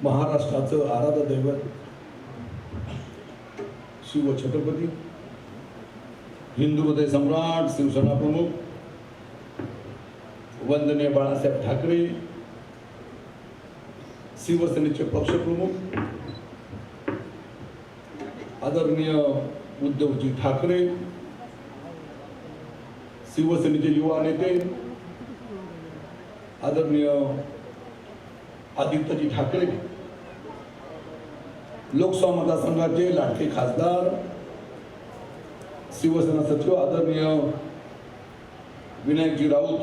महाराष्ट्राचं आराध्य दैवत शिव छत्रपती, हिंदू हृदय सम्राट, शिवसेना प्रमुख वंदनीय बाळासाहेब ठाकरे, शिवसेनेचे पक्षप्रमुख आदरणीय उद्धवजी ठाकरे, शिवसेनेचे युवा नेते आदरणीय आदित्यजी ठाकरे, लोकसभा मतदारसंघाचे लाडके खासदार शिवसेना सचिव आदरणीय विनायकजी राऊत,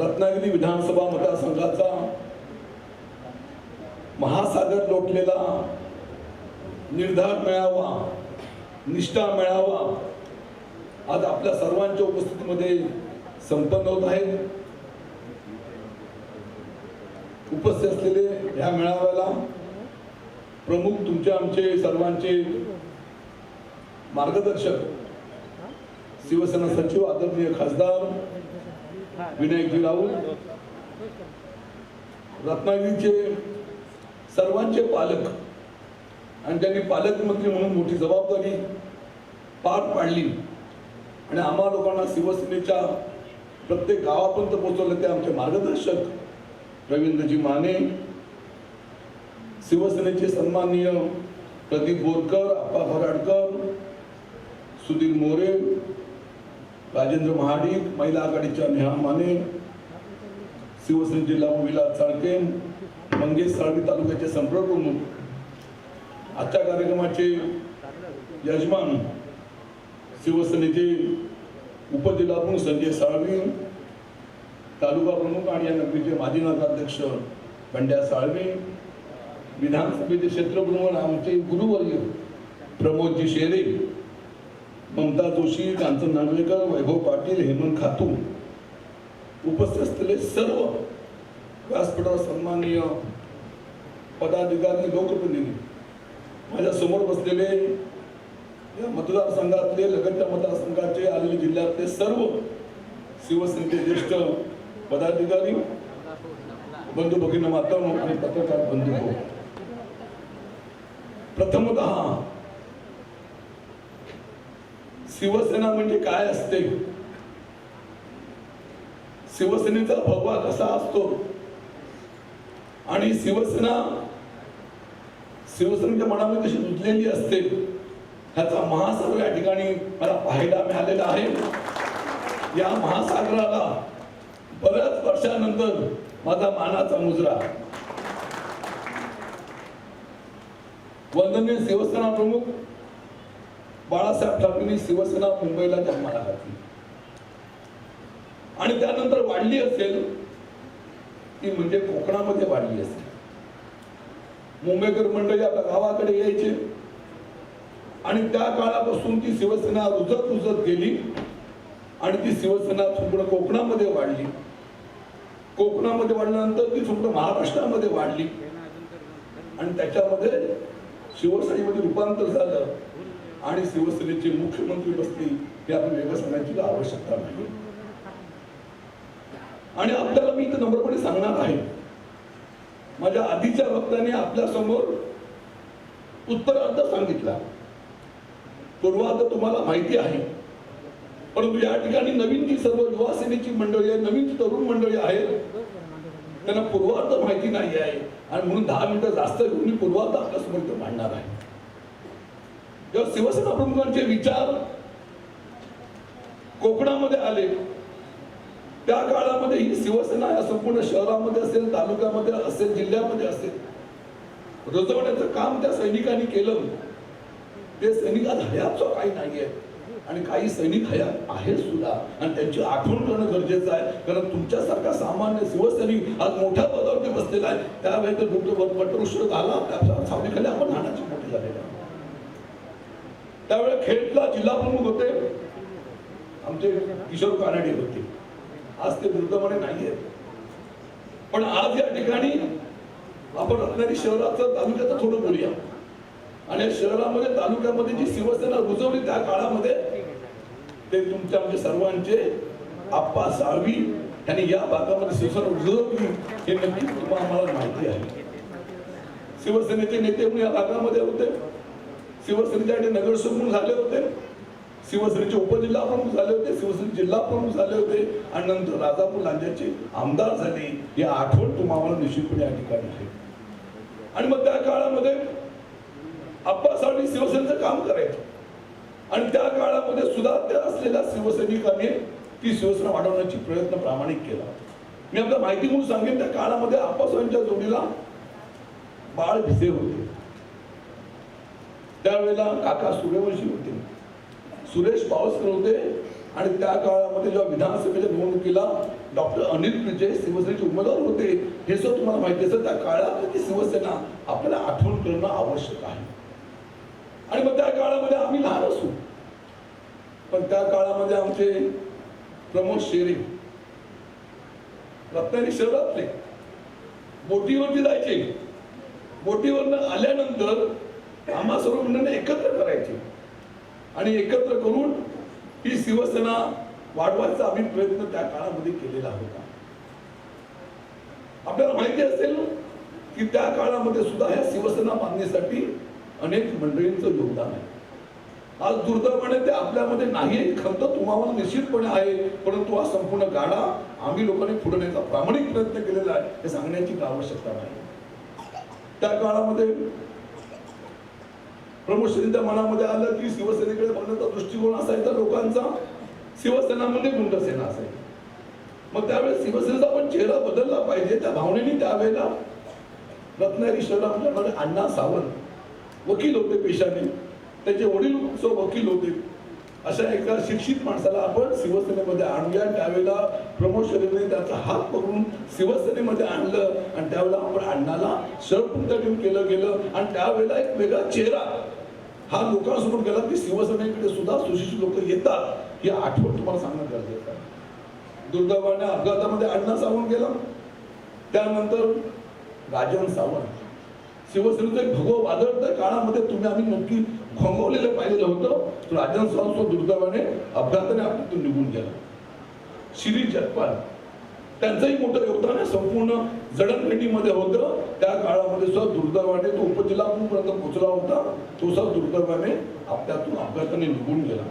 रत्नागिरी विधानसभा मतदारसंघाचा महासागर लोटलेला निर्धार मेळावा, निष्ठा मेळावा आज आपल्या सर्वांच्या उपस्थितीमध्ये संपन्न होत आहे। उपस्थित असलेले या मेळाव्याला प्रमुख तुमचे आमचे सर्वांचे मार्गदर्शक शिवसेना सचिव आदरणीय खासदार विनायकजी राऊत, रत्नागिरीचे सर्वांचे पालक आणि त्यांनी पालकमंत्री म्हणून मोठी जबाबदारी पार पाडली आणि आम्हा लोकांना शिवसेनेच्या प्रत्येक गावापर्यंत पोहोचवले ते आमचे मार्गदर्शक रवींद्रजी माने, शिवसेनेचे सन्माननीय प्रदीप बोरकर, आप्पा खराडकर, सुधीर मोरे, राजेंद्र महाडिक, महिला आघाडीच्या नेहा माने, शिवसेना जिल्हा विलास चाळके, मंगेश साळवी तालुक्याचे संपर्क प्रमुख, आजच्या कार्यक्रमाचे यजमान शिवसेनेचे उपजिल्हा प्रमुख संजय साळवी, तालुका प्रमुख आणि या नगरीचे माजी नगराध्यक्ष बंड्या साळवी, विधानसभेचे क्षेत्रप्रमुख आमचे गुरुवर्य प्रमोदजी शेरे, ममता जोशी, कांचन नागवेकर, वैभव पाटील, हेमंत खातू, उपस्थित असलेले सर्व व्यासपीठावर सन्माननीय पदाधिकारी, लोकप्रतिनिधी, माझ्या समोर बसलेले या मतदारसंघातले, लगतच्या मतदारसंघाचे आलेले जिल्ह्यातले सर्व शिवसेनेचे ज्येष्ठ पदाधिकारी, बंधू भगिनी मातांनो आणि पत्रकार बंधू, प्रथमतः शिवसेना म्हणजे काय असते, शिवसेनेचा भगवा कसा असतो आणि शिवसेनेच्या मनामध्ये कशी रुजलेली असते ह्याचा महासागर या ठिकाणी मला पाहायला मिळालेला आहे। या महासागराला बऱ्याच वर्षानंतर माझा मानाचा मुजरा वंदनीय शिवसेना प्रमुख बाळासाहेब ठाकरेंनी शिवसेना मुंबईला जन्माला घातली आणि त्यानंतर वाढली असेल ती म्हणजे कोकणामध्ये वाढली असेल। मुंबईकर मंडळी आपल्या गावाकडे यायचे आणि त्या काळापासून ती शिवसेना रुजत गेली आणि ती शिवसेना संपूर्ण कोकणामध्ये वाढली। कोकणामध्ये वाढल्यानंतर ती संपूर्ण महाराष्ट्रामध्ये वाढली आणि त्याच्यामध्ये शिवसेनेमध्ये रूपांतर झालं आणि शिवसेनेचे मुख्यमंत्री बसले हे आपण वेगळं सांगायची आवश्यकता नाही। आणि आपल्याला मी इथं नम्रपणे सांगणार आहे, माझ्या आधीच्या वक्त्याने आपल्या समोर उत्तरार्ध सांगितला, पूर्वार्ध तुम्हाला माहिती आहे, परंतु या ठिकाणी नवीन जी सर्व युवा सेनेची मंडळी आहे, नवीन तरुण मंडळी आहेत, त्यांना पूर्वार्ध माहिती नाही आहे आणि म्हणून 10 मिनिटं जास्त घेऊन मी पूर्वार्ध आपल्या समोर मांडणार आहे। जेव्हा शिवसेना प्रमुखांचे विचार कोकणामध्ये आले त्या काळामध्ये ही शिवसेना या संपूर्ण शहरामध्ये असेल, तालुक्यामध्ये असेल, जिल्ह्यामध्ये असेल, रुजवण्याचं काम त्या सैनिकांनी केलं। ते सैनिक आज हयातच काही नाहीये आणि काही सैनिक हयात आहेत सुद्धा आणि त्यांची आठवण करणं गरजेचं आहे, कारण तुमच्यासारखा सामान्य शिवसैनिक आज मोठ्या पदावरती बसलेला आहे। त्यावेळेस वटवृक्ष झाला त्या सावलीखाली आपण लहानाची मोठी झालेला आहे। त्यावेळेस खेडला जिल्हा प्रमुख होते आमचे किशोर कानडे होते, आज ते दुर्दैवाने नाहीये। पण आज या ठिकाणी आपण रत्नागिरी शहराचं तालुक्याचं थोडं बोलूया आणि शहरामध्ये तालुक्यामध्ये जी शिवसेना रुजवली त्या काळामध्ये ते तुमच्या आमच्या सर्वांचे आप्पा साळवी, त्यांनी या भागामध्ये शिवसेना रुजवली हे नक्की आम्हाला माहिती आहे. शिवसेनेचे नेते म्हणून या भागामध्ये होते, शिवसेनेचे नगरसेवक म्हणून झाले होते, शिवसेनेचे उपजिल्हा प्रमुख झाले होते, शिवसेने जिल्हा प्रमुख झाले होते आणि नंतर राजापूर लांज्याचे आमदार झाले. ही आठवण तुम्हाला निश्चितपणे या ठिकाणी आहे. आणि मग त्या काळामध्ये आप्पासाहेबांनी शिवसेनेचं काम करायचं आणि त्या काळामध्ये सुद्धा असलेल्या शिवसैनिकांनी ती शिवसेना वाढवण्याची प्रयत्न प्रामाणिक केला. मी आपल्या माहिती म्हणून सांगेन, त्या काळामध्ये आप्पासाहेबांच्या जोडीला बाळ भिसे होते, त्यावेळेला काका सूर्यवंशी होते, सुरेश पावसकर होते आणि त्या काळामध्ये जेव्हा विधानसभेच्या निवडणुकीला डॉक्टर अनिल विजय शिवसेनेचे उमेदवार होते, हे सुद्धा तुम्हाला माहिती असेल. त्या काळात शिवसेना आपल्याला आठवण करणं आवश्यक आहे. आणि मग त्या काळामध्ये आम्ही लहान असू, पण त्या काळामध्ये आमचे प्रमोद शेरे रत्नागिरी शहरातले बोटीवरती जायचे, बोटीवरनं आल्यानंतर आम्हा सर्व मंडळींना एकत्र करायचे आणि एकत्र करून ही शिवसेना वाढवायचा आम्ही प्रयत्न त्या काळामध्ये केलेला होता. आपल्याला माहिती असेल की त्या काळामध्ये सुद्धा ह्या शिवसेना बांधणीसाठी अनेक मंडळींचं योगदान आहे. आज दुर्दैवाने ते आपल्यामध्ये नाही, खंत तुम्हाला निश्चितपणे आहे, परंतु हा संपूर्ण गाडा आम्ही लोकांनी पुढे नेण्याचा प्रामाणिक प्रयत्न केलेला आहे हे सांगण्याची आवश्यकता नाही. त्या काळामध्ये प्रमोद शेरेंच्या मनामध्ये आलं की शिवसेनेकडे बघण्याचा दृष्टिकोन असायचा लोकांचा, शिवसेना म्हणजे गुंडसेना असायची. मग त्यावेळेस शिवसेनेचा पण चेहरा बदलला पाहिजे, त्या भावनेने त्यावेळेला रत्नागिरी शहरामध्ये अण्णा सावंत वकील होते पेशाने, त्याचे वडील वकील होते, अशा एका शिक्षित माणसाला आपण शिवसेनेमध्ये आणूया. त्यावेळेला प्रमोद शेरेंनी त्याचा हात पकडून शिवसेनेमध्ये आणलं आणि त्यावेळेला आपण अण्णाला शरदपूर्वक केलं गेलं आणि त्यावेळेला एक वेगळा चेहरा हा लोकांसमोर गेला की शिवसेनेकडे सुद्धा सुशिक्षित लोक येतात, ही आठवण तुम्हाला सांगणं गरजेचं आहे. दुर्दैवाने अपघातामध्ये अण्णा सावंत गेला, त्यानंतर राजन सावंत, शिवसेनेचं एक भगवं वादळ त्या काळामध्ये तुम्ही आम्ही नक्की खोंगवलेलं पाहिलेलं होतं. राजन सावंत दुर्दैवाने अपघाताने आपल्यातून निघून गेला. शिरीष जगपाल त्यांचंही मोठं योगदान आहे, संपूर्ण जडणघडणीमध्ये होतं. त्या काळामध्ये सुद्धा दुर्दैवाने तो उपजिल्हा पर्यंत पोहोचला होता, तो सुद्धा दुर्दैवाने आपल्यातून अपघाताने निघून गेला.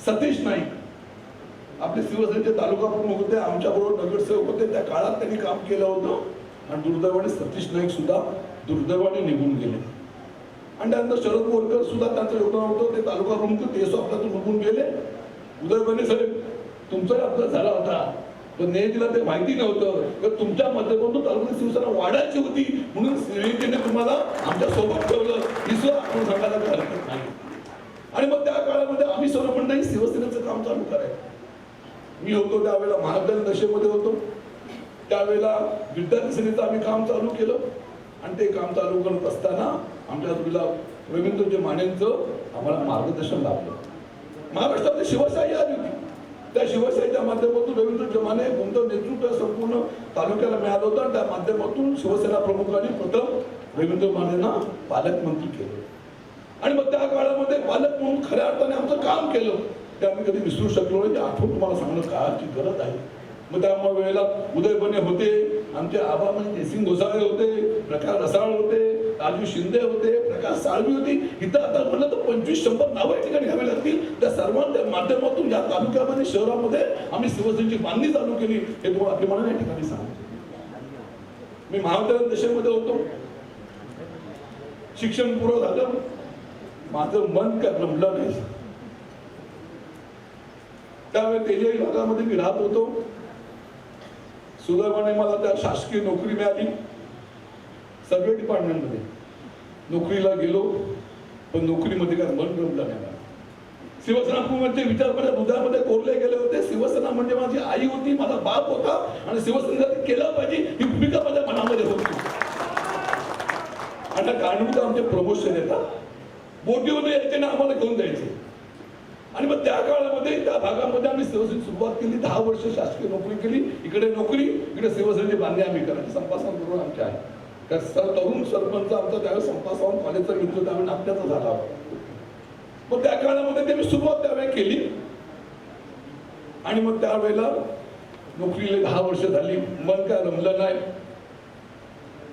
सतीश नाईक आपले शिवसेनेचे तालुका प्रमुख होते, आमच्या बरोबर नगरसेवक होते, त्या काळात त्यांनी काम केलं होतं आणि दुर्दैवाने सतीश नाईक सुद्धा दुर्दैवाने निघून गेले. आणि त्यानंतर शरद बोरकर सुद्धा त्यांचं योगदान होतं, ते तालुका प्रमुख ते सुद्धा आपल्यातून निघून गेले. उदयवाने साहेब तुमचाही अपघात झाला होता, पण नेहमीला ते माहिती नव्हतं तर तुमच्या माध्यमातून तालुक्यात शिवसेना वाढायची होती म्हणून श्रीजीने तुम्हाला आमच्या सोबत ठेवलं, ही सुद्धा आपण सांगायला हरकत नाही. आणि मग त्या काळामध्ये आम्ही सर्व मंडळी शिवसेनेचं काम चालू करायचं. मी होतो त्यावेळेला महाविद्यालय दशेमध्ये होतो, त्यावेळेला विद्यार्थी सेनेचं आम्ही काम चालू केलं आणि ते काम चालू करत असताना आमच्या जोडीला रवींद्र मानेंचं आम्हाला मार्गदर्शन लाभलं. महाराष्ट्रातली शिवशाही आली होती, त्या शिवशाहीच्या माध्यमातून रवींद्र माने कोणतं नेतृत्व संपूर्ण तालुक्याला मिळालं होतं. त्या माध्यमातून शिवसेना प्रमुखांनी प्रथम रवींद्र मानेंना पालकमंत्री केलं आणि मग त्या काळामध्ये पालक म्हणून खऱ्या अर्थाने आमचं काम केलं, ते आम्ही कधी विसरू शकलो नाही. आठवण तुम्हाला सांगणं काळाची गरज आहे. मग त्यामुळे वेळेला उदयबने होते, आमचे आबा म्हणजे जयसिंग घोसाळे होते, प्रकाश रसाळ होते, राजू शिंदे होते, प्रकाश साळवी होती. इथं आता म्हणलं तर 25-100 नावं ठिकाणी घ्यावी लागतील. त्या सर्वांच्या माध्यमातून या तालुक्यामध्ये शहरामध्ये आम्ही शिवसेनेची बांधणी चालू केली, हे तुम्हाला अभिमानाने या ठिकाणी सांगतो. मी महाविद्यालय दशेमध्ये होतो, शिक्षण पूर्ण झालं, माझं मन काय रमलं नाही. त्यावेळी तेजाई भागामध्ये मी राहत होतो. सुदैवाने मला त्या शासकीय नोकरी मिळाली, सर्वे डिपार्टमेंटमध्ये नोकरीला गेलो, पण नोकरीमध्ये काय मन रमलं नाही. शिवसेना म्हणजे विचार माझ्या हृदयामध्ये कोरले गेले होते. शिवसेना म्हणजे माझी आई होती, माझा बाप होता आणि शिवसेनेसाठी केलं पाहिजे ही भूमिका माझ्या मनामध्ये होती. आणि कारणीभूत आमचे प्रमोशन येतात, बोटीवर यायचे ना आम्हाला घेऊन जायचे. आणि मग त्या काळामध्ये त्या भागामध्ये आम्ही शिवसेनेची सुरुवात केली. 10 वर्ष शासकीय नोकरी केली, इकडे नोकरी, इकडे शिवसेनेची बांधणी आम्ही करायची. संपासन करून आमचे आहे त्या तरुण सरपंच आमचा त्यावेळेस संपासन कॉलेजचा मित्र त्यावेळी नाट्याचा झाला होता. मग त्या काळामध्ये ते मी सुरुवात त्यावेळी केली आणि मग त्यावेळेला नोकरीला 10 वर्ष झाली, मन काय रमलं नाही.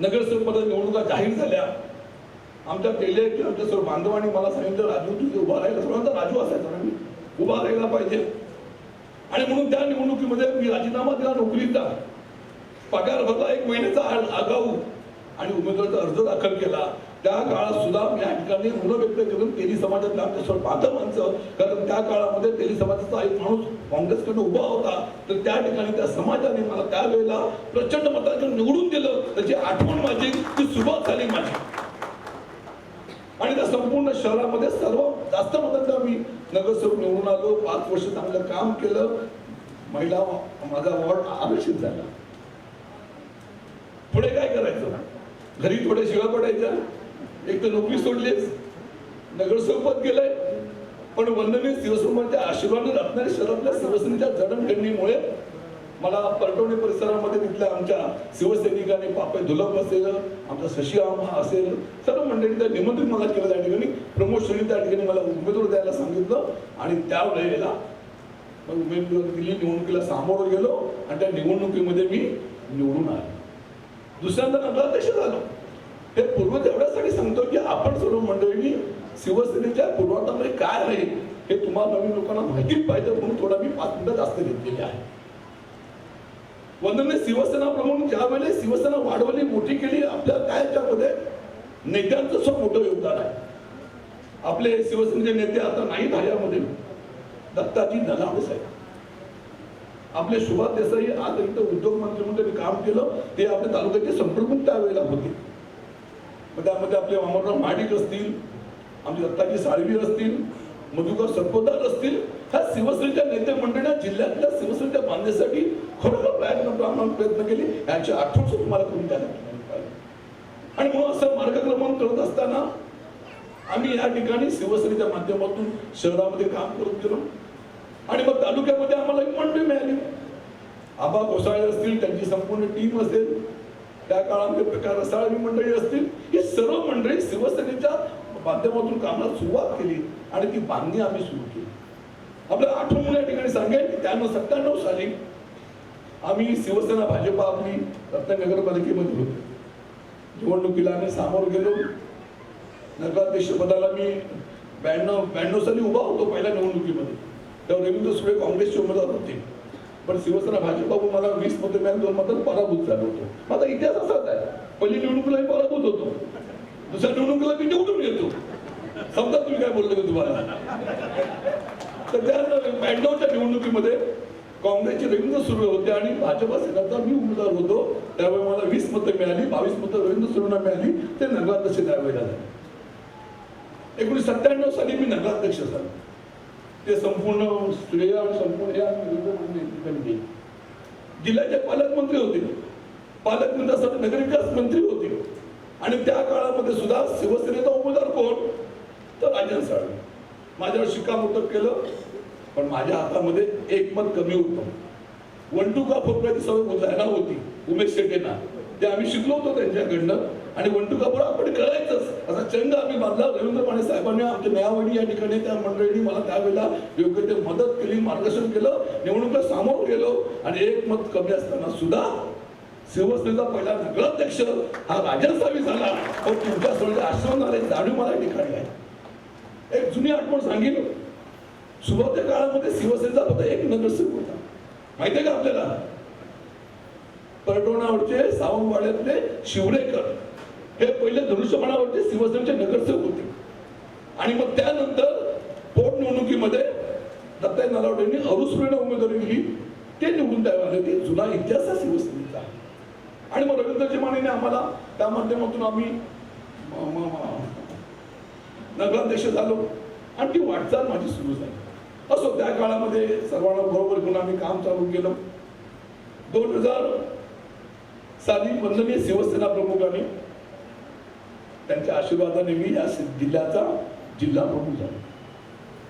नगरसेवक पद निवडणुका जाहीर झाल्या. आमच्या पेले की आमच्या सर्व बांधवांनी मला सांगितलं, राजू तुझे उभा राहायला, सर्वांचा राजू असायचा ना, मी उभा राहायला पाहिजे. आणि म्हणून त्या निवडणुकीमध्ये मी राजीनामा दिला नोकरीचा, पगार भरला 1 महिन्याचा आगाऊ आणि उमेदवारीचा अर्ज दाखल केला. त्या काळात सुद्धा मी या ठिकाणी ऋण व्यक्त करून तेली समाजातल्या आमच्या सर्व पात्र माणसं, कारण त्या काळामध्ये तेली समाजाचा एक माणूस काँग्रेसकडे उभा होता, तर त्या ठिकाणी त्या समाजाने मला त्यावेळेला प्रचंड मतांनी निवडून दिलं. त्याची आठवण माझी, ती सुरुवात झाली माझी. आणि त्या संपूर्ण शहरामध्ये सर्वात जास्त मतांचा मी नगरसेवक निवडून आलो. 5 वर्ष चांगलं काम केलं. महिला माझा वॉर्ड आरक्षित झाला. पुढे काय करायचं? घरी थोड्या शिव्या पडायच्या, एक तर नोकरी सोडलीच, नगरसेवक पद गेलंय. पण वंदनीय शिवसैनिकांच्या आशीर्वादाने रत्नागिरी शहरातल्या शिवसेनेच्या जडणघडणीमुळे मला परटवणे परिसरामध्ये तिथल्या आमच्या शिवसैनिकांनी पापे धुलप असेल, आमचा शशिआमा असेल, सर्व मंडळींनी निमंत्रित मला केलं. त्या ठिकाणी प्रमोद त्या ठिकाणी मला उमेदवार द्यायला सांगितलं आणि त्यावेळेला उमेदवारी दिली. निवडणुकीला सामोरं गेलो आणि त्या निवडणुकीमध्ये मी निवडून आलो. दुसऱ्यांदा नगराध्यक्ष झालो. हे पूर्व एवढ्यासाठी सांगतो की आपण सर्व मंडळींनी शिवसेनेच्या पूर्वाधामध्ये काय आहे हे तुम्हाला नवीन लोकांना माहिती पाहिजे, म्हणून थोडा मी 5 मिनिटं जास्त घेतलेली आहे. वंदनीय शिवसेना प्रमुख ज्यावेळेस शिवसेना वाढवली, मोठी केली, आपल्या त्याच्यामध्ये नेत्यांचं खूप मोठं योगदान आहे. आपले शिवसेनेचे नेते आता नाहीत हयामध्ये, दत्ताजी नलावडे साहेब, आपले सुभाष देसाई आज इथं उद्योग मंत्री म्हणून त्यांनी काम केलं. ते आपल्या तालुक्याचे संप्रमुख त्यावेळेला होते. त्यामध्ये आपले अमरराव महाडिक असतील, आमचे दत्ताजी साळवी असतील, मधुकर सरपोतदार असतील, ह्या शिवसेनेच्या नेते मंडळींना जिल्ह्यातल्या शिवसेनेच्या बांधण्यासाठी खरोखर प्रयत्न केले. याची आठवण तुम्हाला करून द्यायला पाहिजे. आणि म्हणून असं मार्गक्रमण करत असताना आम्ही या ठिकाणी शिवसेनेच्या माध्यमातून शहरामध्ये काम करत गेलो. आणि मग तालुक्यामध्ये आम्हाला एक मंडळी मिळाली. आबा घोसाळे असतील, त्यांची संपूर्ण टीम असेल, त्या काळामध्ये प्रकार रसाळी मंडळी असतील, ही सर्व मंडळी शिवसेनेच्या माध्यमातून कामाला सुरुवात केली आणि ती बांधणी आम्ही सुरू केली. आपल्या आठवण या ठिकाणी सांगेल की 97 साली आम्ही शिवसेना भाजपा आपली रत्नागिरी नगरपालिकेमध्ये होतो. निवडणुकीला आम्ही सामोर गेलो. नगराध्यक्ष पदाला मी 92 साली उभा होतो पहिल्या निवडणुकीमध्ये. तेव्हा रवींद्र सुळे काँग्रेसचे उमेदवार होते, पण शिवसेना भाजपाकडून मला 20 मतं मिळाली, 2 मतांनी पराभूत झालो होतो. माझा इतिहास असाच आहे. पहिली निवडणुकीला मी पराभूत होतो, दुसऱ्या निवडणुकीला मी निवडून येतो. समजा तुम्ही काय बोलले मी तुम्हाला. तर त्या 92च्या निवडणुकीमध्ये काँग्रेसचे रवींद्र सुळे होते आणि भाजपा सेनेचा मी उमेदवार होतो. त्यावेळी मला 20 मतं मिळाली, 22 मतं रवींद्र सुळेंना मिळाली. ते नगराध्यक्ष त्यावेळेला झाले. 1997 साली मी नगराध्यक्ष झालो. ते संपूर्ण श्रेय आणि संपूर्ण जिल्ह्याचे पालकमंत्री होते, पालकमंत्र्यासाठी नगरविकास मंत्री होते. आणि त्या काळामध्ये सुद्धा शिवसेनेचा उमेदवार कोण? तर राजन साळवे. माझ्यावर शिक्कामोर्तब केलं, पण माझ्या हातामध्ये 1 मत कमी होतं. 1 to 4 सवय जायला होती उमेश शेट्टींना, ते आम्ही शिकलो होतो त्यांच्याकडनं. आणि 1 to 4 आपण करायचंच असा चंग आम्ही बांधला. रवींद्र माने साहेबांनी, आमच्या न्यायवाडी या ठिकाणी त्या मंडळींनी मला त्यावेळेला योग्य ते मदत केली, मार्गदर्शन केलं. निवडणुकीला सामोरं गेलो आणि 1 मत कमी असताना सुद्धा शिवसेनेचा पहिला नगराध्यक्ष हा राजन साळवी झाला. और तुमच्या सगळ्या आश्रमाला जाणीव मला या ठिकाणी आहे. एक जुनी आठवण सांगेल. सुरुवातीच्या काळामध्ये शिवसेनेचा फक्त 1 नगरसेवक होता. माहिती आहे का आपल्याला? परटोणावरचे सावंतवाड्यातले शिवरेकर हे पहिले धनुष्यबाणावरचे शिवसेनेचे नगरसेवक होते. आणि मग त्यानंतर पोटनिवडणुकीमध्ये दत्ताजी नलावडेंनी अरुसुरेने उमेदवारी दिली, ते निवडून द्यावे आले. ते जुना इतिहास आहे शिवसेनेचा. आणि मग रवींद्रजी मानेने आम्हाला त्या माध्यमातून आम्ही नगराध्यक्ष झालो आणि ती वाटचाल माझी सुरू झाली. असो त्या काळामध्ये सर्वांना बरोबर घेऊन आम्ही काम चालू केलं. 2000 साली वंदनीय शिवसेना प्रमुखांनी त्यांच्या आशीर्वादाने मी या जिल्ह्याचा जिल्हा प्रमुख झालो.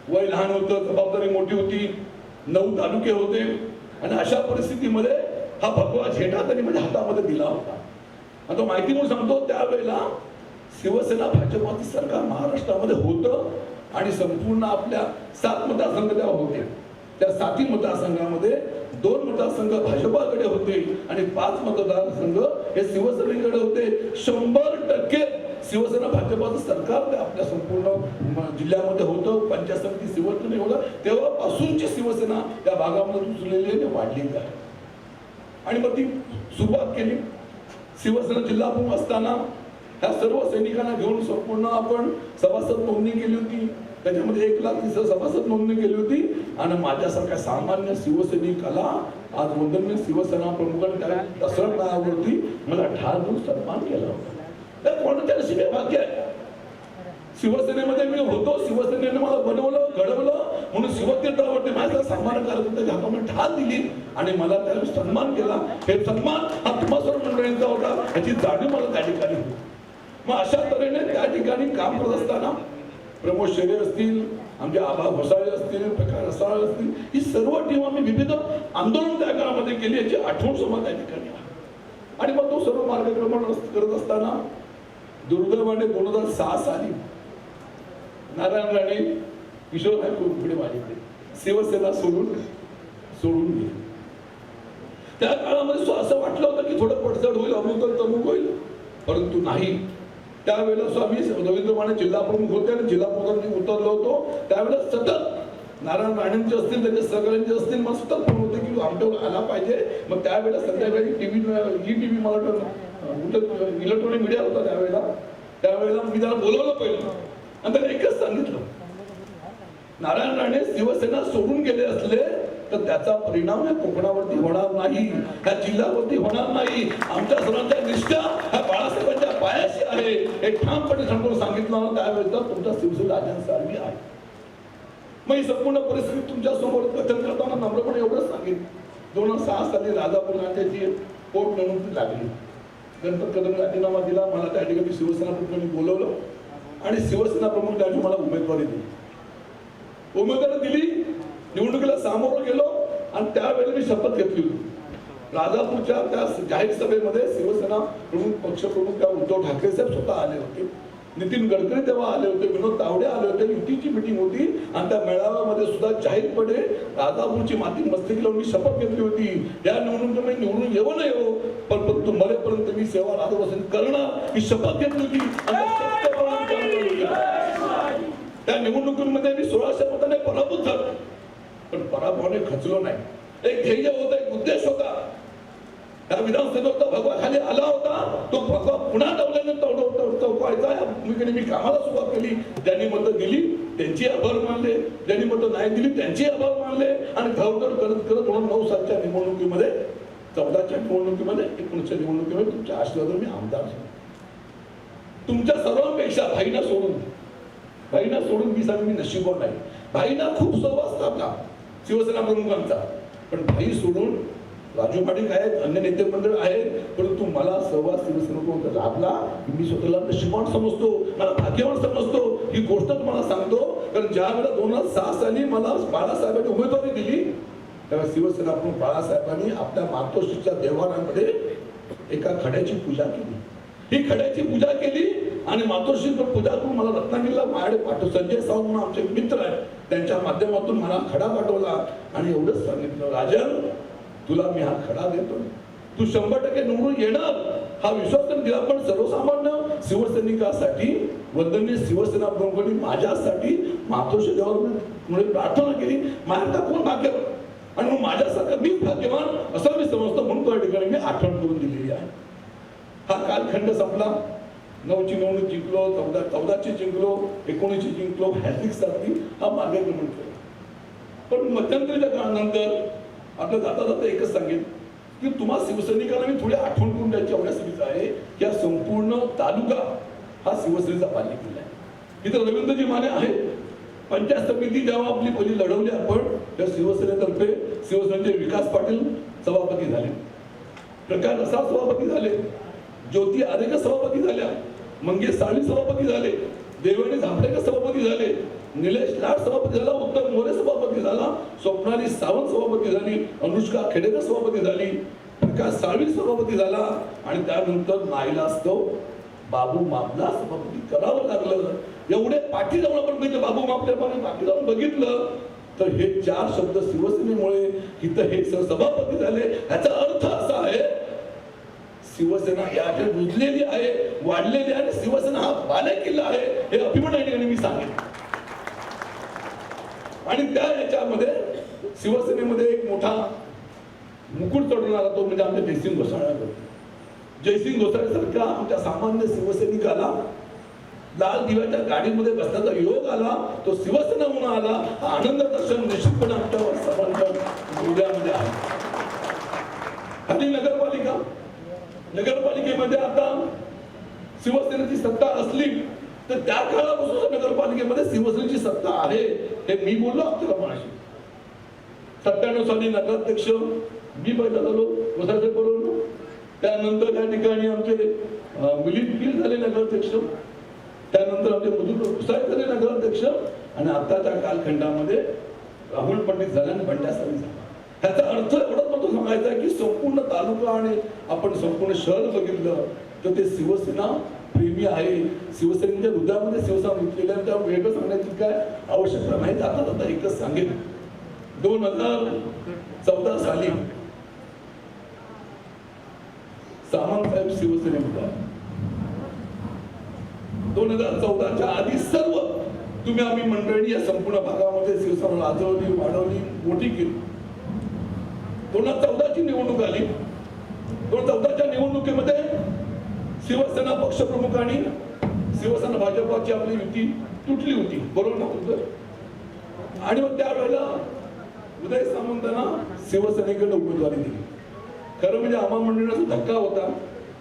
वय लहान होतं, जबाबदारी मोठी होती, 9 तालुके होते आणि अशा परिस्थितीमध्ये हा भगवा झेंडा त्यांनी माझ्या हातामध्ये दिला होता. आता माहिती म्हणून सांगतो, त्यावेळेला शिवसेना भाजपाचं सरकार महाराष्ट्रामध्ये होतं आणि संपूर्ण आपल्या 7 मतदारसंघ तेव्हा होते. त्या 7 मतदारसंघामध्ये 2 मतदारसंघ भाजपाकडे होते आणि 5 मतदारसंघ हे शिवसेनेकडे होते. 100% शिवसेना भाजपाचं सरकार ते आपल्या संपूर्ण जिल्ह्यामध्ये होतं. पंचायत समिती शिवसेने होतं. तेव्हापासूनची शिवसेना त्या भागामध्ये रुजलेली आणि वाढलेली आहे. आणि मग ती सुरुवात केली. शिवसेना जिल्हा प्रमुख असताना ह्या सर्व सैनिकांना घेऊन संपूर्ण आपण सभासद नोंदणी केली होती. त्याच्यामध्ये 1,30,000 सभासद नोंदणी केली होती. आणि माझ्यासारख्या सामान्य शिवसैनिकाला आज वंदनीय शिवसेना प्रमुखांनी त्या दसऱ्यावरती मला ठार देऊन सन्मान केला होता. कोणाच्या नशिबे भाग्य आहे. शिवसेनेमध्ये मी होतो, शिवसेनेने मला बनवलं घडवलं म्हणून शिवतीर्थावरती माझ्या सन्मान करत होते. हातामध्ये ठार दिली आणि मला त्याला सन्मान केला. हे सन्मान हा तुम्हा सर्व मंडळींचा होता, याची जाणीव मला त्या ठिकाणी होती. मग अशा तऱ्हेने त्या ठिकाणी काम करत असताना प्रमोद शेरे असतील, आमचे आबा घोसाळे असतील, प्रकाश रसाळ असतील, ही सर्व टीम आम्ही विविध आंदोलन त्या काळामध्ये केली याची आठवण सुद्धा त्या ठिकाणी आहे. आणि मग तो सर्व मार्गक्रमण करत असताना दुर्दैवाने 2006 साली नारायण राणे किशोर पुढे माझ्याकडे शिवसेना सोडून गेले. त्या काळामध्ये असं वाटलं होतं की थोडं पडझड होईल, अमुक तमुक होईल, परंतु नाही. त्यावेळेला आम्ही रवींद्र माने जिल्हा प्रमुख होते आणि जिल्हा प्रमुखांनी उतरलो होतो. त्यावेळेला सतत नारायण राणेंचे असतील, त्याचे सहकार्यांचे असतील, मला सतत फोन होते की आमच्यावर आला पाहिजे. मग त्यावेळेला संध्याकाळी टीव्ही मला इलेक्ट्रॉनिक मीडिया होता त्यावेळेला मी त्याला बोलवलं पहिलं आणि त्याला एकच सांगितलं, नारायण राणे शिवसेना सोडून गेले असले तर त्याचा परिणाम या कोकणावरती होणार नाही, या जिल्ह्यावरती होणार नाही. आमच्या सर्वांच्या निष्ठा ह्या बाळासाहेबांच्या पायाशी आहे हे ठामपणे सांगून सांगितलं. त्यावेळेला तुमचा शिवसेना राजांसारखी आहे. मग ही संपूर्ण परिस्थिती तुमच्या समोर कथन करताना नम्रपणे एवढंच सांगेन, 2006 साली राजापूर नाट्याची पोट निवडणूक लागली. गणपत कदम राजीनामा दिला. मला त्या ठिकाणी शिवसेना प्रमुखांनी बोलवलं आणि शिवसेना प्रमुख त्यांनी मला उमेदवारी दिली. निवडणुकीला सामोरं गेलो आणि त्यावेळेला मी शपथ घेतली होती. राजापूरच्या त्या जाहीर सभेमध्ये शिवसेना प्रमुख पक्षप्रमुख त्या उद्धव ठाकरे साहेब स्वतः आले होते, नितीन गडकरी तेव्हा आले होते, विनोद तावडे आले होते. युतीची मीटिंग होती आणि त्या मेळाव्यामध्ये सुद्धा जाहीरपणे राजापूरची माती मस्तकी लावून मी शपथ घेतली होती, या निवडणुकीमध्ये निवडून येऊ न येऊ पण मरेपर्यंत मी सेवा राजापासून करणार ही शपथ घेतली होती. त्या निवडणुकीमध्ये मी 1600 मताने पराभूत झालो, पण पराभवाने खचलो नाही. एक ध्येय होता, एक उद्देश होता. त्या विधानसभेचा भगवा खाली आला होता, तो भगवा पुन्हा डवल्याने तोडवायचा या भूमिकेने मी कामाला सुरुवात केली. ज्यांनी मतं दिली त्यांची आभार मानले, ज्यांनी मतं नाही दिली त्यांची आभार मानले आणि धवधड करत करत 2009 सालच्या निवडणुकीमध्ये 14च्या निवडणुकीमध्ये 19च्या निवडणुकीमध्ये तुमच्या आशीर्वादाने मी आमदार झालो. तुमच्या सर्वांपेक्षा भाईना सोडून मी सांगून मी नशिबवान नाही. भाईना खूप सहवास साधला शिवसेना प्रमुखांचा, पण भाई सोडून राजू पाटील आहेत, अन्य नेते मंडळ आहेत, परंतु मला सहवास शिवसेना लाभला. मी स्वतःला नशिबवान समजतो, मला भाग्यवान समजतो. ही गोष्ट तुम्हाला सांगतो कारण ज्या वेळेला 2006 साली मला बाळासाहेबांनी उमेदवारी दिली तेव्हा शिवसेना प्रमुख बाळासाहेबांनी आपल्या मातोश्रीच्या देवालयामध्ये एका खड्याची पूजा केली. ही खड्याची पूजा केली आणि मातोश्री पूजा करून मला रत्नागिरीला माझ्याकडे पाठव. संजय सावंत म्हणून आमचे मित्र आहेत, त्यांच्या माध्यमातून मला खडा पाठवला आणि एवढंच सांगितलं, राजन तुला मी हा खडा देतो, तू 100% निवडून येणार हा विश्वास दिला. पण सर्वसामान्य शिवसैनिकासाठी वंदनीय शिवसेना प्रमुखांनी माझ्यासाठी मातोश्री देवाला प्रार्थना केली. माझ्या कोण भाग्यवान आणि मग माझ्यासारखं मीच भाग्यवान असं मी समजतो म्हणून त्या ठिकाणी मी आठवण करून दिलेली आहे. हा कालखंड संपला. 9ची निवडणूक जिंकलो, 14ची जिंकलो, 19ची जिंकलो, हॅट्रिक साधली, हा मार्गक्रमण केला. पण मध्यंतरीच्या काळानंतर आपल्या जाता जाता एकच सांगेन की तुम्हा शिवसैनिकांना मी थोडी आठवण करून द्यायची एवढ्यासाठीच आहे की हा संपूर्ण तालुका हा शिवसेनेचा बालेकिल्ला आहे. इथं रवींद्रजी माने आहेत. पंचायत समिती जेव्हा आपली पहिली लढवली आपण त्या शिवसेनेतर्फे शिवसेनेचे विकास पाटील सभापती झाले, प्रकाश रसाळ सभापती झाले, ज्योती आरेकर सभापती झाल्या, मंगेश साळवी सभापती झाले, देवयानी झांबडेकर सभापती झाले, निलेश लाड सभापती झाला, उत्तम मोरे सभापती झाला, स्वप्नाली सावंत सभापती झाली, अनुष्का खेडेकर सभापती झाली, प्रकाश साळवी सभापती झाला आणि त्यानंतर नाईलास्तव बाबू मापला सभापती करावं लागलं. एवढे पाठी जाऊन आपण बघितलं, बाबू मापल्यापासून पाठी जाऊन बघितलं तर हे 4 शब्द शिवसेनेमुळे इथं हे सभापती झाले. याचा अर्थ असा आहे शिवसेना या रुजलेली आहे, वाढलेली आहे आणि शिवसेना हा बालेकिल्ला आहे हे अभिमानाने मी सांगेन. आणि त्या याच्यामध्ये शिवसेनेमध्ये एक मोठा मुकुट चढवणारा तो म्हणजे आमच्या जयसिंग घोसाळकर. जयसिंग घोसाळे सारख्या आमच्या सामान्य शिवसैनिकाला लाल दिव्याच्या गाडीमध्ये बसण्याचा योग आला, तो शिवसेना म्हणून आला. हा आनंद दर्शन निश्चितपणे आमच्या सर्वांच्या हृदयामध्ये आहे. आणि नगरपालिकेमध्ये आता शिवसेनेची सत्ता असली तर त्या काळापासून नगरपालिकेमध्ये शिवसेनेची सत्ता आहे हे मी बोललो आपल्याला माशी. 97 साली नगराध्यक्ष मी पैदा झालो, घोसाळे बरोबर. त्यानंतर त्या ठिकाणी आमचे मिलिंद गिल झाले नगराध्यक्ष, त्यानंतर आमचे मधुकर घोसाळे झाले नगराध्यक्ष आणि आताच्या कालखंडामध्ये राहुल पंडित झाले आणि बंड्या सावी झाला. ह्याचा अर्थ एवढाच मला सांगायचा आहे की संपूर्ण तालुका आणि आपण संपूर्ण शहर बघितलं तर ते शिवसेना प्रेमी आहे. शिवसेनेच्या हृदयामध्ये शिवसेना घेतलेल्या त्या वेगळं सांगण्याची काय आवश्यकता नाही. आता एकच सांगेन, 2014 साली सामंत साहेब शिवसेनेमध्ये 2014च्या आधी सर्व तुम्ही आम्ही मंडळी या संपूर्ण भागामध्ये शिवसेना लाजवली, वाढवली, मोठी केली. 2014ची निवडणूक आली. 2014च्या निवडणुकीमध्ये शिवसेना पक्षप्रमुखांनी शिवसेना भाजपची आपली युती तुटली होती, बरोबर ना? आणि मग त्यावेळेला उदय सामंतांना शिवसेनेकडे उमेदवारी दिली. खरं म्हणजे आम्हा मंडळीचा धक्का होता.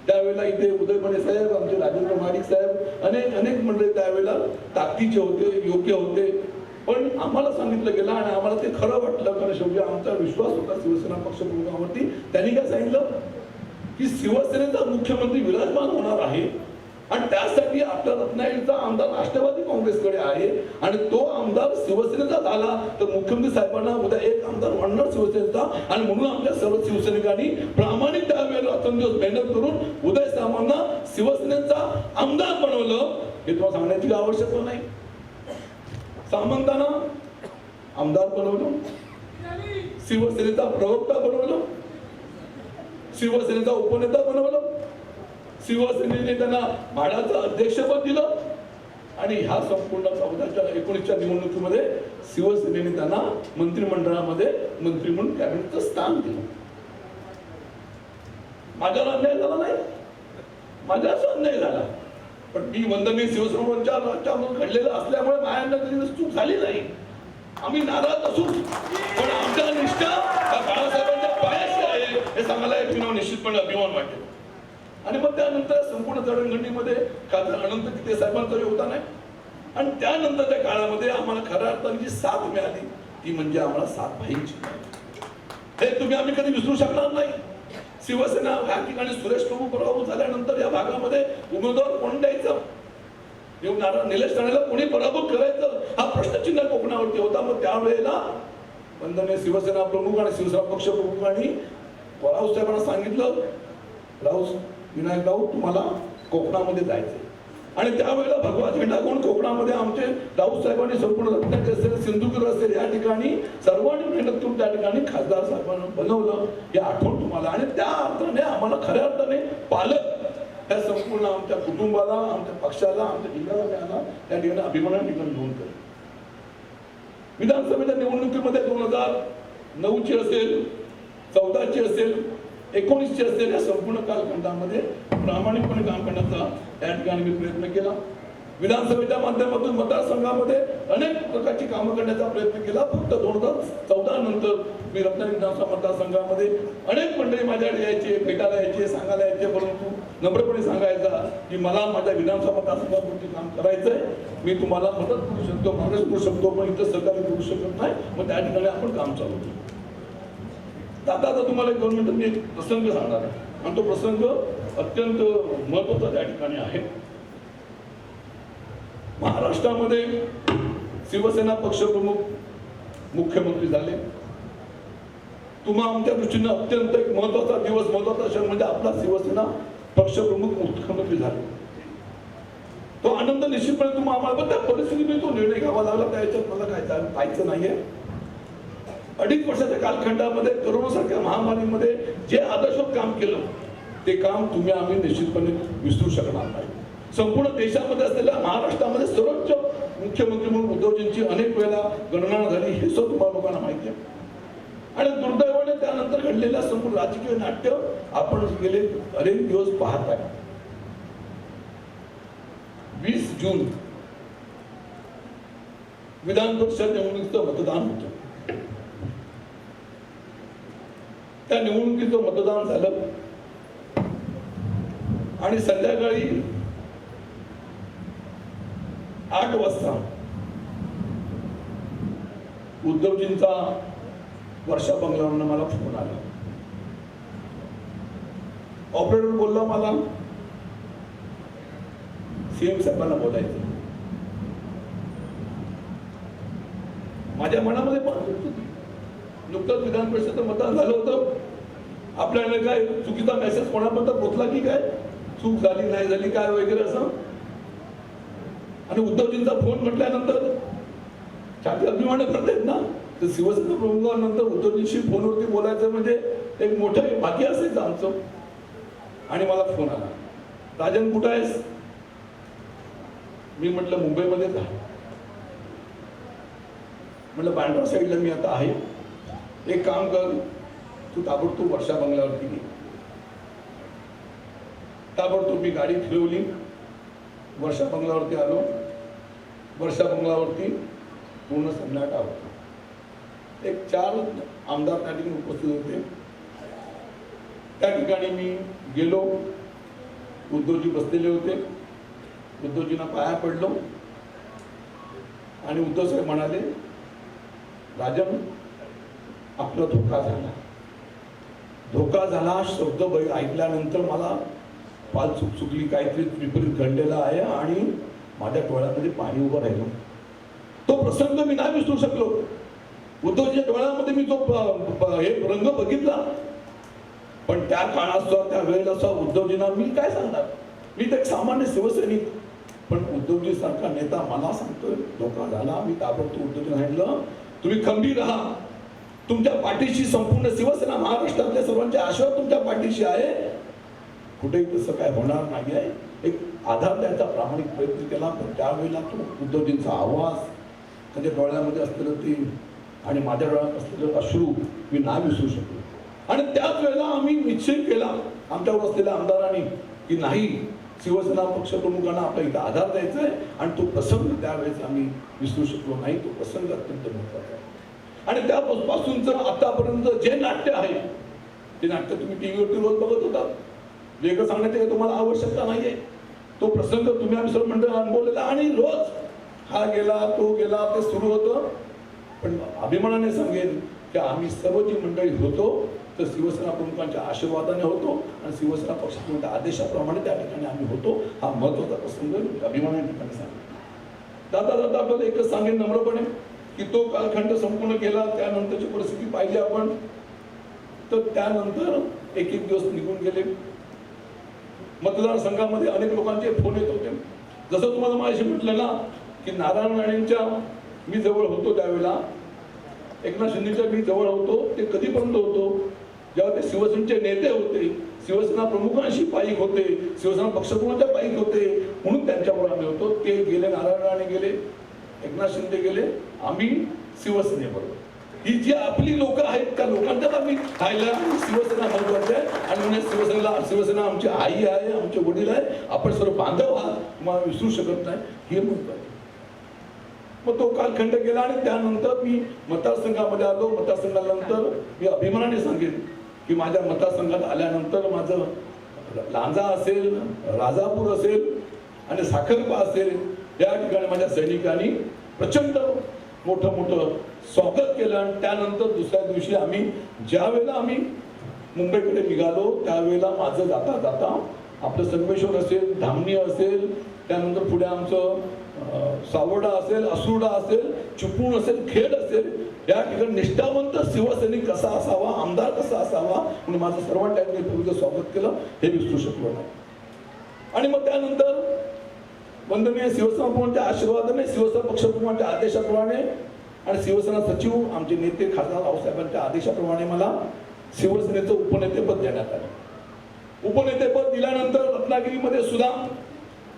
त्यावेळेला इथे उदय बने साहेब, आमचे राजेंद्र महाडिक साहेब, अनेक मंडळी त्यावेळेला ताकदीचे होते, योग्य होते. पण आम्हाला सांगितलं गेलं आणि आम्हाला ते खरं वाटलं, कारण शेवटी आमचा विश्वास होता शिवसेना पक्षप्रमुखावरती. त्यांनी काय सांगितलं की शिवसेनेचा मुख्यमंत्री विराजमान होणार आहे आणि त्यासाठी आपला रत्नागिरीचा आमदार राष्ट्रवादी काँग्रेसकडे आहे आणि तो आमदार शिवसेनेचा झाला तर मुख्यमंत्री साहेबांना उद्या एक आमदार म्हणणार शिवसेनेचा. आणि म्हणून आमच्या सर्व शिवसैनिकांनी प्रामाणिक त्यावेळेला रात्रंदिवस मेहनत करून उदय सामंतांना शिवसेनेचा आमदार बनवलं. हे तुम्हाला सांगण्याची आवश्यकता नाही. सामंतांना आमदार बनवलं, शिवसेनेचा प्रवक्ता बनवलं, शिवसेनेचा उपनेता बनवलं, शिवसेनेने त्यांना म्हाडाचं अध्यक्षपद दिलं आणि ह्या संपूर्ण 19च्या निवडणुकीमध्ये शिवसेनेने त्यांना मंत्रिमंडळामध्ये मंत्री म्हणून कॅबिनेटचं स्थान दिलं. माझ्यावर अन्याय झाला नाही, माझ्याचा अन्याय झाला. पण मी वंदनीय शिवसेनेच्या घडलेलं असल्यामुळे माझ्या चूक झाली नाही. आम्ही नाराज असू पण आमच्या निष्ठा बाळासाहेबांच्या पायाशी आहे हे सांगायला निश्चितपणे अभिमान वाटेल. आणि मग त्यानंतर संपूर्ण जडणघडणीमध्ये खासदार अनंत गीते साहेबांचं योगदान आहे. आणि त्यानंतरच्या काळामध्ये आम्हाला खऱ्या अर्थाने जी साथ मिळाली ती म्हणजे आम्हाला साथ भाईंची. हे तुम्ही आम्ही कधी विसरू शकणार नाही. शिवसेना या ठिकाणी सुरेश प्रभू पराभूत झाल्यानंतर या भागामध्ये उमेदवार कोण द्यायचं, निलेश राणेला कोणी पराभूत करायचं हा प्रश्नचिन्ह कोकणावरती होता. मग त्यावेळेला वंदनीय शिवसेना प्रमुख आणि शिवसेना पक्ष प्रमुखांनी राऊत साहेबांना सांगितलं, विनायक राऊत तुम्हाला कोकणामध्ये जायचंय. आणि त्यावेळेला भगवा झेंडा कोण कोकणामध्ये आमचे राऊत साहेबांनी संपूर्ण रत्नागिरी असेल, सिंधुदुर्ग असेल या ठिकाणी सर्वांनी मेहनत करून त्या ठिकाणी खासदार साहेबांना बनवलं हे आठवण तुम्हाला. आणि त्या अर्थाने आम्हाला खऱ्या अर्थाने पालक त्या संपूर्ण आमच्या कुटुंबाला, आमच्या पक्षाला, आमच्या जिल्ह्याला त्या ठिकाणी अभिमानाने ठिकाणी नोंद करेल. विधानसभेच्या निवडणुकीमध्ये 2009ची असेल, 14ची असेल, 19ची असेल या संपूर्ण कालखंडामध्ये प्रामाणिकपणे काम करण्याचा या ठिकाणी मी प्रयत्न केला. विधानसभेच्या माध्यमातून मतदारसंघामध्ये अनेक प्रकारची कामं करण्याचा प्रयत्न केला. फक्त 2014 नंतर मी रत्नागिरी विधानसभा मतदारसंघामध्ये अनेक मंडळी माझ्याकडे यायचे, भेटायला यायचे, सांगायला यायचे, परंतु नम्रपणे सांगायचा की मला माझ्या विधानसभा मतदारसंघापुरती काम करायचंय, मी तुम्हाला मदत करू शकतो, काँग्रेस करू शकतो, पण इथं सहकार्य करू शकत नाही. मग त्या ठिकाणी आपण काम चालू करू. आता तुम्हाला गव्हर्नमेंट मी एक प्रसंग सांगणार आहे आणि तो प्रसंग अत्यंत महत्वाचा त्या ठिकाणी आहे. महाराष्ट्रामध्ये शिवसेना पक्षप्रमुख मुख्यमंत्री झाले. तुम्हा आमच्या दृष्टीने अत्यंत एक महत्वाचा दिवस, महत्वाचा क्षण म्हणजे आपला शिवसेना पक्षप्रमुख मुख्यमंत्री झाले. तो आनंद निश्चितपणे तुम्हाला आम्हाला, पण त्या परिस्थितीने तो निर्णय घ्यावा लागला. त्याच्यात मला काय जायचं नाहीये. अडीच वर्षाच्या कालखंडामध्ये करोनासारख्या महामारीमध्ये जे आदर्शवत काम केलं ते काम तुम्ही आम्ही निश्चितपणे विसरू शकणार नाही. संपूर्ण देशामध्ये असलेल्या महाराष्ट्रामध्ये सर्वोच्च मुख्यमंत्री म्हणून उद्धवजींची अनेक वेळा गणना झाली हे सुद्धा तुम्हाला लोकांना माहिती आहे. आणि दुर्दैवाने त्यानंतर घडलेल्या संपूर्ण राजकीय नाट्य आपण गेले अनेक दिवस पाहत आहे. 20 जून विधान परिषद निवडणुकीचं मतदान होतं. त्या निवडणुकीचं मतदान झालं आणि संध्याकाळी 8 वाजता उद्धवजींचा वर्षा बंगल्यावरून मला फोन आला. ऑपरेटर बोलला मला सीएम साहेबांना बोलायचं. माझ्या मनामध्ये पण नुकतंच विधान परिषदेचं मतदान झालं होतं. आपल्याला काय चुकीचा मेसेज कोणापर्यंत पोहोचला की काय चूक झाली नाही झाली काय वगैरे असं. आणि उद्धवजींचा फोन म्हटल्यानंतर छाती अभिमान करतायत ना. तर शिवसेना प्रमुखानंतर उद्धवजींशी फोनवरती बोलायचं म्हणजे एक मोठं भाग्य असायचं आमचं. आणि मला फोन आला, राजन कुठं आहेस? मी म्हटलं मुंबईमध्येच आहे. म्हटलं बांद्रा साईडला मी आता आहे. एक काम कर, तू ताबडतोब वर्षा बंगल्यावरती घे. ताबडतोब मी गाडी फिरवली, वर्षा बंगल्यावरती आलो. वर्षा बंगल्यावरती पूर्ण संध्याकाळ होता. एक 4 आमदार त्या ठिकाणी उपस्थित होते. त्या ठिकाणी मी गेलो. उद्धवजी बसलेले होते. उद्धवजींना पाया पडलो आणि उद्धव साहेब म्हणाले, राजन आपला धोका झाला. धोका झाला शब्द ऐकल्यानंतर मला फार चुकली, काहीतरी विपरीत घडलेला आहे आणि माझ्या डोळ्यामध्ये पाणी उभं राहिलं. तो प्रसंग मी नाही विसरू शकलो. उद्धवजीच्या डोळ्यामध्ये मी तो हे रंग बघितला. पण त्या काळाचा त्या वेळेला उद्धवजींना मी काय सांगणार. मी तर एक सामान्य शिवसैनिक, पण उद्धवजी सारखा नेता मला सांगतोय धोका झाला. मी ताबडतोब उद्धवजींना सांगितलं, तुम्ही खंबीर राहा. तुमच्या पाठीशी संपूर्ण शिवसेना महाराष्ट्रातल्या सर्वांचे आशीर्वाद तुमच्या पाठीशी आहे. कुठेही तसं काय होणार नाही आहे. एक आधार द्यायचा प्रामाणिक प्रयत्न केला. पण त्यावेळेला तो उद्धवजींचा आवाज, त्याच्या डोळ्यामध्ये असलेलं ते आणि माझ्या डोळ्यात असलेलं अश्रू मी नाही विसरू शकलो. आणि त्याच वेळेला आम्ही निश्चय केला आमच्यावर असलेल्या आमदारांनी की नाही, शिवसेना पक्षप्रमुखांना आपल्या इथं आधार द्यायचा आहे. आणि तो प्रसंग त्यावेळेस आम्ही विसरू शकलो नाही. तो प्रसंग अत्यंत महत्त्वाचा आहे. आणि त्यापासूनच आतापर्यंत जे नाट्य आहे ते नाट्य तुम्ही टीव्हीवरती रोज बघत होता. वेगळं सांगण्याची तुम्हाला आवश्यकता नाहीये. तो प्रसंग तुम्ही आम्ही सर्व मंडळ अनुभवलेला आणि रोज हा गेला तो गेला ते सुरू होतं. पण अभिमानाने सांगेन की आम्ही सर्व जी मंडळी होतो तर शिवसेना प्रमुखांच्या आशीर्वादाने होतो आणि शिवसेना पक्षाच्या आदेशाप्रमाणे त्या ठिकाणी आम्ही होतो. हा महत्त्वाचा प्रसंग अभिमानाने ठिकाणी सांगेन. जाता जाता आपल्याला एकच सांगेन नम्रपणे की तो कालखंड संपूर्ण केला. त्यानंतरची परिस्थिती पाहिली आपण तर त्यानंतर एक दिवस निघून गेले. मतदारसंघामध्ये अनेक लोकांचे फोन येत होते. जसं तुम्हाला माझ्याशी म्हटलं ना की नारायण राणेंच्या मी जवळ होतो त्यावेळेला, एकनाथ शिंदेच्या मी जवळ होतो. ते कधीपर्यंत होतो, जेव्हा ते शिवसेनेचे नेते होते, शिवसेना प्रमुखांशी पाईक होते, शिवसेना पक्षप्रमुखांच्या पाईक होते, म्हणून त्यांच्यावर आम्ही होतो. ते गेले, नारायण राणे गेले, एकनाथ शिंदे गेले, आम्ही शिवसेनेबरोबर. ही जी आपली लोक आहेत त्या लोकांच्याच आम्ही खायला शिवसेना महत्वाची आहे. आणि म्हणजे शिवसेना आमची आई आहे, आमचे वडील आहे, आपण सर्व बांधव आहात, तुम्हाला विसरू शकत नाही, हे महत्व आहे. मग तो कालखंड गेला आणि त्यानंतर मी मतदारसंघामध्ये आलो. मतदारसंघानंतर मी अभिमानाने सांगेन की माझ्या मतदारसंघात आल्यानंतर माझं लांजा असेल, राजापूर असेल आणि साखरपा असेल या ठिकाणी माझ्या सैनिकांनी प्रचंड मोठं स्वागत केलं. आणि त्यानंतर दुसऱ्या दिवशी आम्ही ज्या वेळेला आम्ही मुंबईकडे निघालो त्यावेळेला माझं जाता जाता आपलं संगमेश्वर असेल, धामणी असेल, त्यानंतर पुढे आमचं सावर्डा असेल, असुर्डा असेल, चिपळूण असेल, खेड असेल, या ठिकाणी निष्ठावंत शिवसैनिक कसा असावा, आमदार कसा असावा म्हणून माझं सर्वांनी पवित्र स्वागत केलं, हे विसरू शकलो नाही. आणि मग त्यानंतर वंदनीय शिवसेना प्रमुखांच्या आशीर्वादाने, शिवसेना पक्षप्रमुखांच्या आदेशाप्रमाणे आणि शिवसेना सचिव आमचे नेते खासदार रावसाहेबांच्या आदेशाप्रमाणे मला शिवसेनेचं उपनेतेपद देण्यात आलं. उपनेतेपद दिल्यानंतर रत्नागिरीमध्ये सुद्धा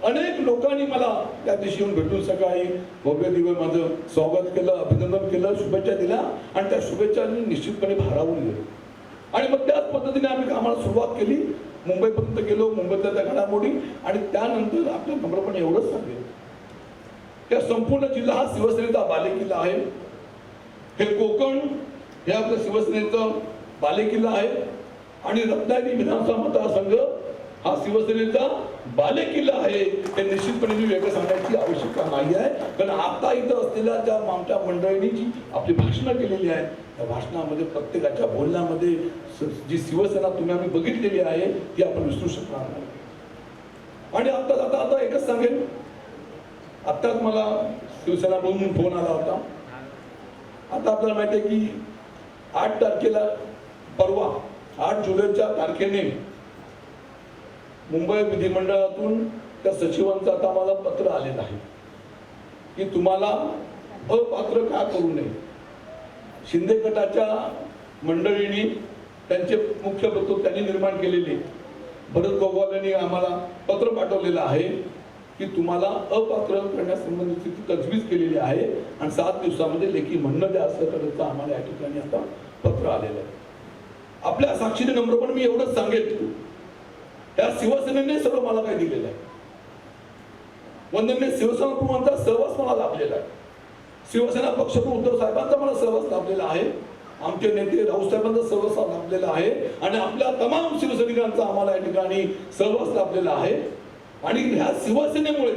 अनेक लोकांनी मला त्या दिवशी येऊन भेटून सकाळी भव्य दिव्य माझं स्वागत केलं, अभिनंदन केलं, शुभेच्छा दिल्या आणि त्या शुभेच्छांनी निश्चितपणे भारावून गेलो. आणि मग त्याच पद्धतीने आम्ही कामाला सुरुवात केली. मुंबईपर्यंत गेलो, मुंबईतल्या त्या घडामोडी आणि त्यानंतर आपल्या नम्रपणे एवढंच सांगेल, त्या संपूर्ण जिल्हा हा शिवसेनेचा बालेकिल्ला आहे. हे कोकण हे आपल्या शिवसेनेचं बालेकिल्ला आहे आणि रत्नागिरी विधानसभा मतदारसंघ हा शिवसेनेचा बालेकिल्ला आहे. हे निश्चितपणे मी वेगळं सांगण्याची आवश्यकता नाही आहे, कारण आता इथं असलेल्या ज्या आमच्या मंडळींनी जी आपली भाषणं केलेली आहेत त्या भाषणामध्ये प्रत्येकाच्या बोलण्यामध्ये जी शिवसेना तुम्ही आम्ही बघितलेली आहे ती आपण विसरू शकणार नाही. आणि आता एकच सांगेन, आत्ताच मला शिवसेना म्हणून फोन आला होता. आता आपल्याला माहिती आहे की 8 तारखेला परवा 8 जुलैच्या तारखेने मुंबई विधिमंडळातून त्या सचिवांचं आता मला पत्र आलेलं आहे की तुम्हाला अपात्र का करू नये. शिंदे गटाच्या मंडळींनी त्यांचे मुख्य प्रतोद त्यांनी निर्माण केलेले भरत गोगावले यांनी आम्हाला पत्र पाठवलेलं आहे की तुम्हाला अपात्र करण्यासंबंधीची तजवीज केलेली आहे आणि 7 दिवसामध्ये लेखी म्हणणं द्या असं करायचं आम्हाला या ठिकाणी आता पत्र आलेलं आहे. आपल्या साक्षीने नम्रपणे मी एवढंच सांगेन, त्या शिवसेनेने सर्व मला काय दिलेलं आहे. वंदनीय शिवसेना प्रमुखांचा सहवास मला लाभलेला आहे. शिवसेना पक्षप्रमुख उद्धव साहेबांचा मला सहवास लाभलेला आहे. आमचे नेते रावसाहेबांचा सहवास लाभलेला आहे आणि आपल्या तमाम शिवसैनिकांचा आम्हाला या ठिकाणी सहवास लाभलेला आहे. आणि ह्या शिवसेनेमुळे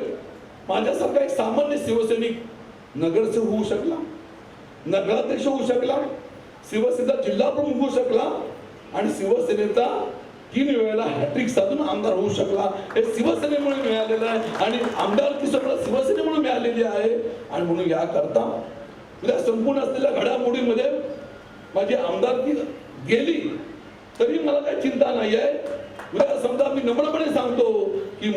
माझ्यासारखा एक सामान्य शिवसैनिक नगरसेवक होऊ शकला, नगराध्यक्ष होऊ शकला, शिवसेनेचा जिल्हा प्रमुख होऊ शकला आणि शिवसेनेचा 3 वेळेला हॅट्रिक साधून आमदार होऊ शकला. हे शिवसेनेमुळे मिळालेलं आहे आणि आमदारकी सगळं शिवसेनेमुळे मिळालेली आहे. आणि म्हणून याकरता उद्या संपूर्ण असलेल्या घडामोडीमध्ये माझी आमदारकी गेली तरी मला काही चिंता नाही आहे. उद्या समजा मी नम्रपणे सांगतो की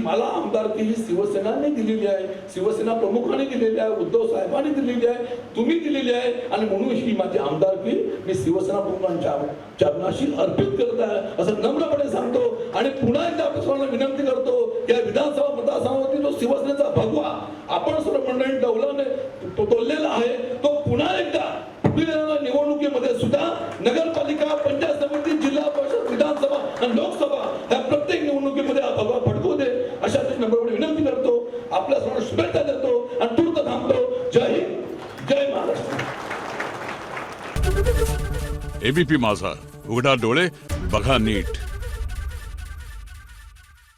मला आमदारकी ही शिवसेनाने दिलेली आहे, शिवसेना प्रमुखांनी दिलेली आहे, उद्धव साहेबांनी दिलेली आहे, तुम्ही दिलेली आहे आणि म्हणून ही माझी आमदारकी मी शिवसेना प्रमुखांच्या चरणाशी अर्पित करत आहे असं नम्रपणे सांगतो. आणि पुन्हा एकदा आपल्या सर्वांना विनंती करतो की या विधानसभा मतदारसंघावरती जो शिवसेनेचा भगवा आपण सर्व मंडळी तोललेला आहे तो पुन्हा एकदा पुढील निवडणुकीमध्ये सुद्धा नगरपालिका, पंचायत समिती, जिल्हा परिषद, विधानसभा आणि लोकसभा या प्रत्येक निवडणुकीमध्ये हा भगवा फडकू दे अशा नम्रपणे विनंती करतो. आपल्या सर्वांना शुभेच्छा देतो आणि तूर्त थांबतो. जय हिंद, जय महाराष्ट्र. एबीपी माझा, उघडा डोळे बघा नीट.